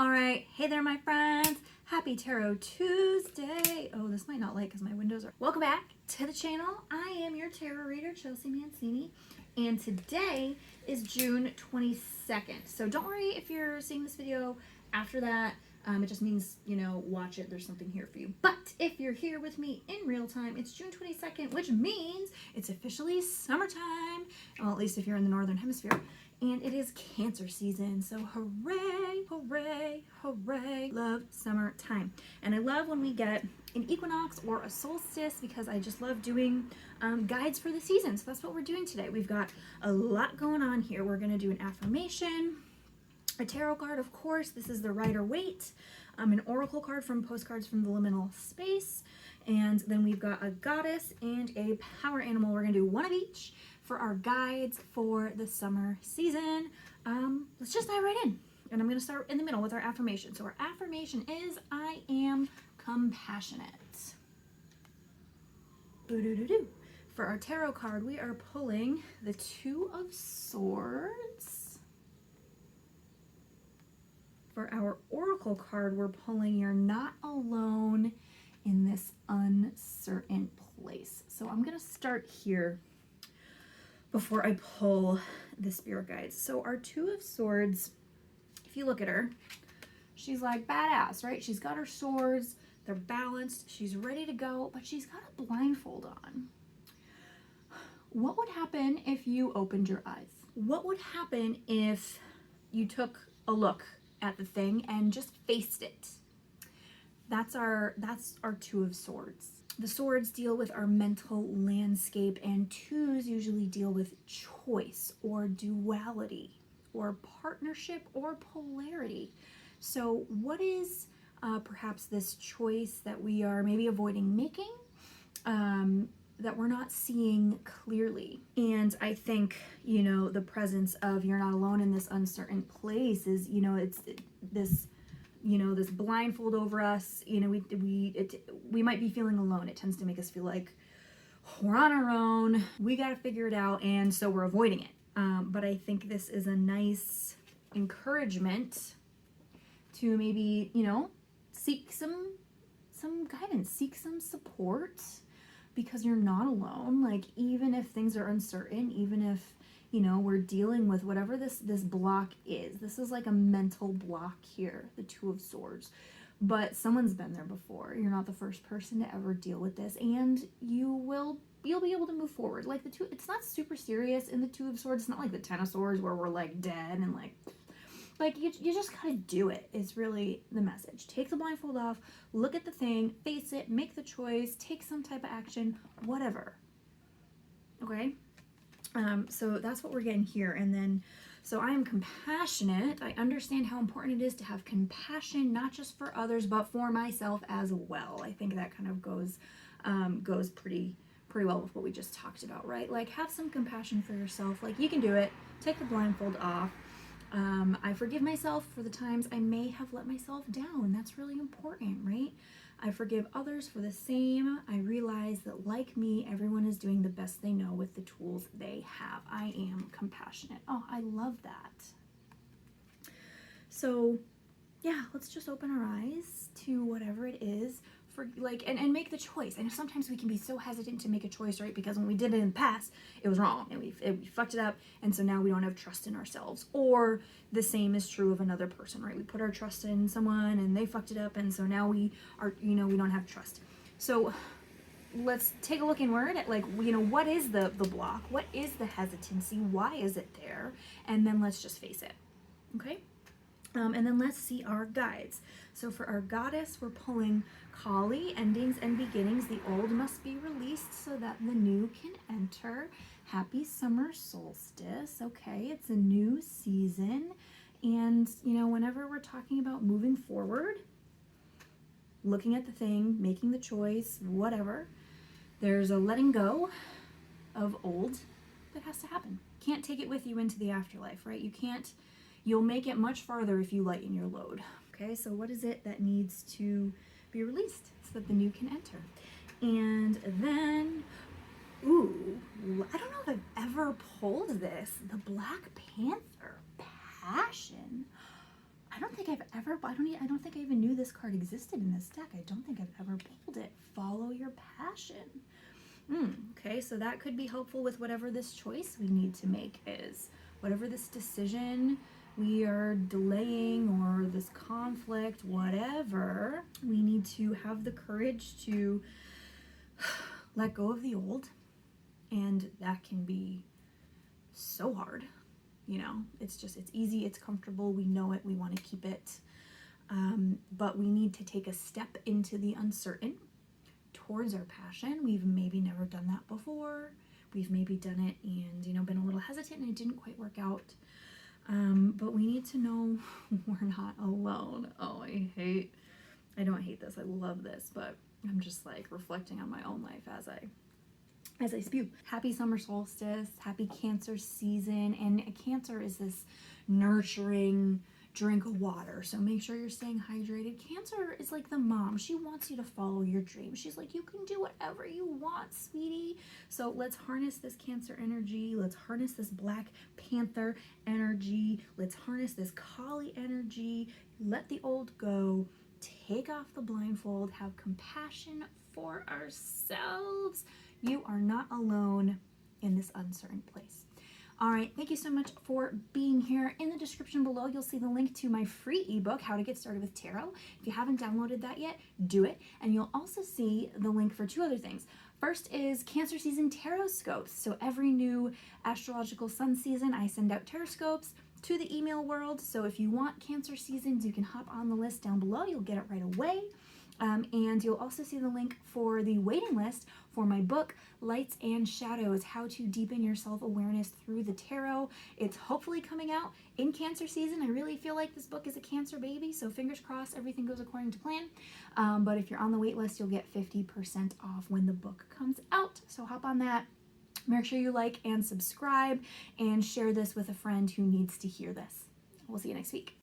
All right, hey there, my friends. Happy Tarot Tuesday. Oh, this might not light because my windows are... Welcome back to the channel. I am your tarot reader, Chelsea Mancini, and today is June 22nd. So don't worry if you're seeing this video after that. It just means, you know, watch it. There's something here for you. But if you're here with me in real time, it's June 22nd, which means it's officially summertime. Well, at least if you're in the Northern Hemisphere. And it is Cancer season, so hooray, hooray, hooray. Love summertime. And I love when we get an equinox or a solstice because I just love doing guides for the season. So that's what we're doing today. We've got a lot going on here. We're gonna do an affirmation, a tarot card, of course. This is the Rider-Waite, an oracle card from Postcards from the Liminal Space. And then we've got a goddess and a power animal. We're gonna do one of each for our guides for the summer season. Let's just dive right in. And I'm gonna start in the middle with our affirmation. So our affirmation is, I am compassionate. Boo-doo-doo-doo. For our tarot card, we are pulling the Two of Swords. For our oracle card, we're pulling You're Not Alone in This Uncertain Place. So I'm gonna start here before I pull the spirit guides. So our Two of Swords, if you look at her, she's like badass, right? She's got her swords, they're balanced, she's ready to go, but she's got a blindfold on. What would happen if you opened your eyes? What would happen if you took a look at the thing and just faced it? That's our Two of Swords. The swords deal with our mental landscape, and twos usually deal with choice or duality or partnership or polarity. So what is perhaps this choice that we are maybe avoiding making, that we're not seeing clearly? And I think, you know, the presence of You're Not Alone in This Uncertain Place is, you know, it's this, you know, this blindfold over us. You know, we might be feeling alone. It tends to make us feel like we're on our own, we got to figure it out, and so we're avoiding it. But I think this is a nice encouragement to maybe, you know, seek some guidance, seek some support, because you're not alone. Like, even if things are uncertain, even if, you know, we're dealing with whatever this block is. This is like a mental block here, the Two of Swords. But someone's been there before. You're not the first person to ever deal with this, and you'll be able to move forward. Like it's not super serious in the Two of Swords. It's not like the Ten of Swords where we're like dead and like you just gotta do it, is really the message. Take the blindfold off, look at the thing, face it, make the choice, take some type of action, whatever. Okay? So that's what we're getting here. And then, so I am compassionate. I understand how important it is to have compassion, not just for others, but for myself as well. I think that kind of goes pretty well with what we just talked about, right? Like, have some compassion for yourself. Like, you can do it. Take the blindfold off. I forgive myself for the times I may have let myself down. That's really important, right? I forgive others for the same. I realize that, like me, everyone is doing the best they know with the tools they have. I am compassionate. Oh, I love that. So yeah, let's just open our eyes to whatever it is for, like, and make the choice. And sometimes we can be so hesitant to make a choice, right? Because when we did it in the past, it was wrong and we fucked it up. And so now we don't have trust in ourselves. Or the same is true of another person, right? We put our trust in someone and they fucked it up. And so now we are, you know, we don't have trust. So let's take a look inward at, like, you know, what is the block? What is the hesitancy? Why is it there? And then let's just face it. Okay? And then let's see our guides. So for our goddess, we're pulling Kali, endings and beginnings. The old must be released so that the new can enter. Happy summer solstice. Okay, it's a new season. And, you know, whenever we're talking about moving forward, looking at the thing, making the choice, whatever, there's a letting go of old that has to happen. Can't take it with you into the afterlife, right? You'll make it much farther if you lighten your load. Okay, so what is it that needs to be released so that the new can enter? And then, ooh, I don't know if I've ever pulled this. The Black Panther, Passion. I don't think I've ever, I don't think I even knew this card existed in this deck. I don't think I've ever pulled it. Follow your passion. Okay, so that could be helpful with whatever this choice we need to make is. Whatever this decision we are delaying or this conflict, whatever, we need to have the courage to let go of the old. And that can be so hard. You know, it's easy, it's comfortable, we know it, we want to keep it. But we need to take a step into the uncertain towards our passion. We've maybe never done that before. We've maybe done it and, you know, been a little hesitant and it didn't quite work out. But we need to know we're not alone. Oh, I don't hate this. I love this, but I'm just like reflecting on my own life as I spew. Happy summer solstice, happy Cancer season. And Cancer is this nurturing drink of water, so make sure you're staying hydrated. Cancer is like the mom. She wants you to follow your dreams. She's like, you can do whatever you want, sweetie. So let's harness this Cancer energy. Let's harness this Black Panther energy. Let's harness this Kali energy. Let the old go. Take off the blindfold. Have compassion for ourselves. You are not alone in this uncertain place. All right, thank you so much for being here. In the description below, you'll see the link to my free ebook, How to Get Started with Tarot. If you haven't downloaded that yet, do it. And you'll also see the link for two other things. First is Cancer season tarot scopes. So every new astrological sun season, I send out tarot scopes to the email world. So if you want Cancer seasons, you can hop on the list down below. You'll get it right away. And you'll also see the link for the waiting list for my book, Lights and Shadows, How to Deepen Your Self-Awareness Through the Tarot. It's hopefully coming out in Cancer season. I really feel like this book is a Cancer baby, so fingers crossed everything goes according to plan. But if you're on the wait list, you'll get 50% off when the book comes out. So hop on that. Make sure you like and subscribe and share this with a friend who needs to hear this. We'll see you next week.